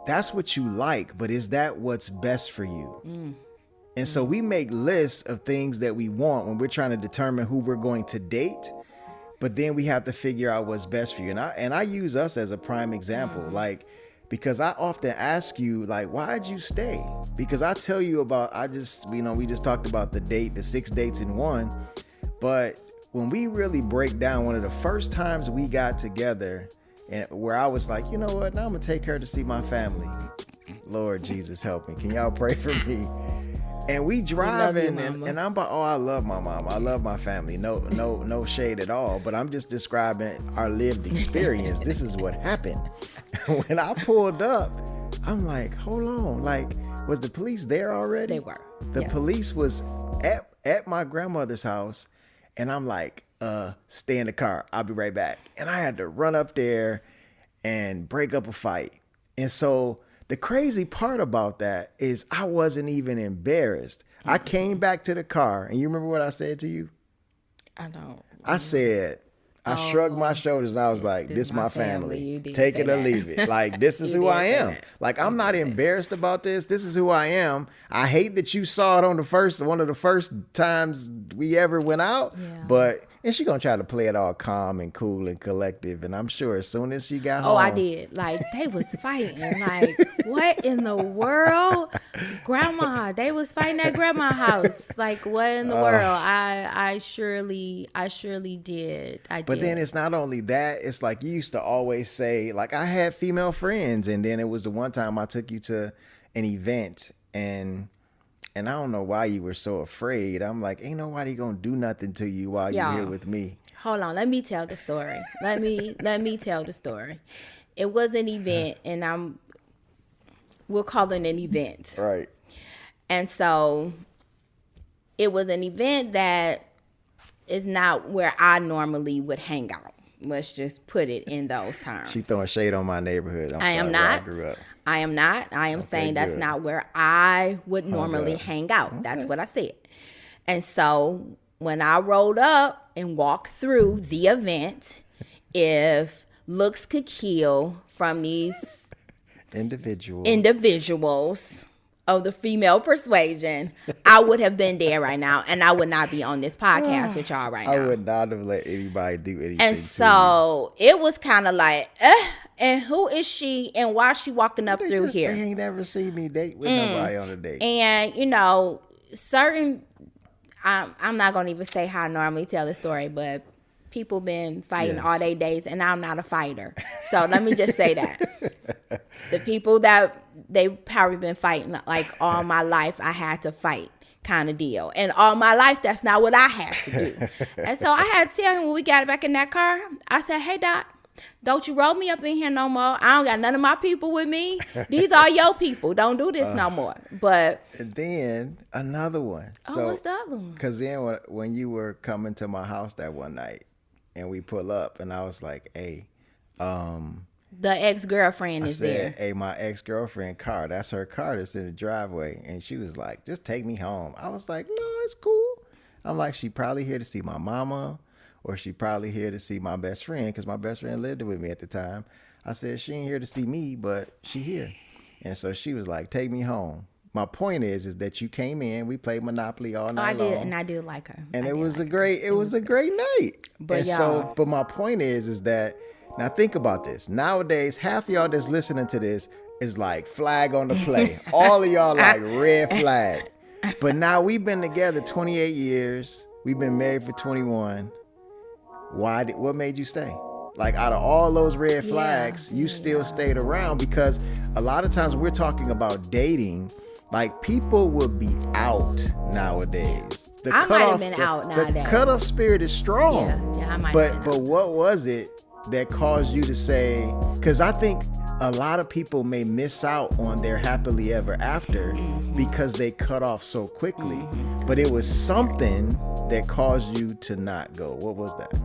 that's what you like, but is that what's best for you? And so we make lists of things that we want when we're trying to determine who we're going to date, but then we have to figure out what's best for you. And I use us as a prime example, like, because I often ask you, like, why'd you stay? Because I tell you about, we just talked about the 6 dates in one, but when we really break down, one of the first times we got together, and where I was like, you know what, now I'm gonna take her to see my family. Lord Jesus, help me. Can y'all pray for me? And we driving, and I'm about, I love my mom. I love my family. No shade at all. But I'm just describing our lived experience. This is what happened. When I pulled up, I'm like, hold on. Like, was the police there already? They were. The police was at my grandmother's house, and I'm like, stay in the car. I'll be right back. And I had to run up there and break up a fight. And so the crazy part about that is I wasn't even embarrassed. I came back to the car, and you remember what I said to you? I don't. I said, I shrugged my shoulders, and I was like, this is my family. Take it or leave it. Like, this is who I am. Like, I'm not embarrassed about this. This is who I am. I hate that you saw it on one of the first times we ever went out, but... And she gonna try to play it all calm and cool and collective. And I'm sure as soon as she got home. Oh, I did. Like, they was fighting. Like, what in the world? Grandma, they was fighting at grandma's house. Like, what in the world? I surely did. But then it's not only that. It's like you used to always say, like, I had female friends. And then it was the one time I took you to an event, and I don't know why you were so afraid. I'm like, ain't nobody gonna do nothing to you while you're here with me. Hold on, let me tell the story. Let me tell the story. It was an event, and we'll call it an event. Right. And so it was an event that is not where I normally would hang out. Let's just put it in those terms. She throwing shade on my neighborhood. I am not. I am saying that's not where I would normally hang out. Okay. That's what I said. And so when I rolled up and walked through the event, if looks could kill from these individuals of the female persuasion, I would have been there right now, and I would not be on this podcast with y'all right now. I would not have let anybody do anything. And so it was kind of like, and who is she, and why is she walking up through here? They ain't never seen me date with nobody on a date. And certain, I'm not gonna even say how I normally tell the story, but people been fighting all their days, and I'm not a fighter. So let me just say that the people that they probably been fighting like all my life, I had to fight kind of deal. And all my life, that's not what I had to do. And so I had to tell him when we got back in that car, I said, hey, Doc, don't you roll me up in here no more. I don't got none of my people with me. These are your people. Don't do this no more. But and then another one. So, what's the other one? Because then when you were coming to my house that one night, and we pull up, and I was like, hey, the ex-girlfriend is there. Hey, my ex-girlfriend car, that's her car that's in the driveway. And she was like, just take me home. I was like, no, it's cool. I'm like, she probably here to see my mama, or she probably here to see my best friend, because my best friend lived with me at the time. I said, she ain't here to see me, but she here. And so she was like, take me home. My point is that you came in, we played Monopoly all night long. And I did like her. And it was a great night. But my point is that, now think about this. Nowadays, half of y'all that's listening to this is like flag on the play. All of y'all like red flag. But now we've been together 28 years. We've been married for 21. What made you stay? Like, out of all those red flags, you still stayed around, because a lot of times we're talking about dating. Like, people would be out nowadays. I might have been out nowadays. The cutoff spirit is strong. Yeah, I might have been out. But what was it that caused you to say, because I think a lot of people may miss out on their happily ever after because they cut off so quickly. But it was something that caused you to not go. What was that?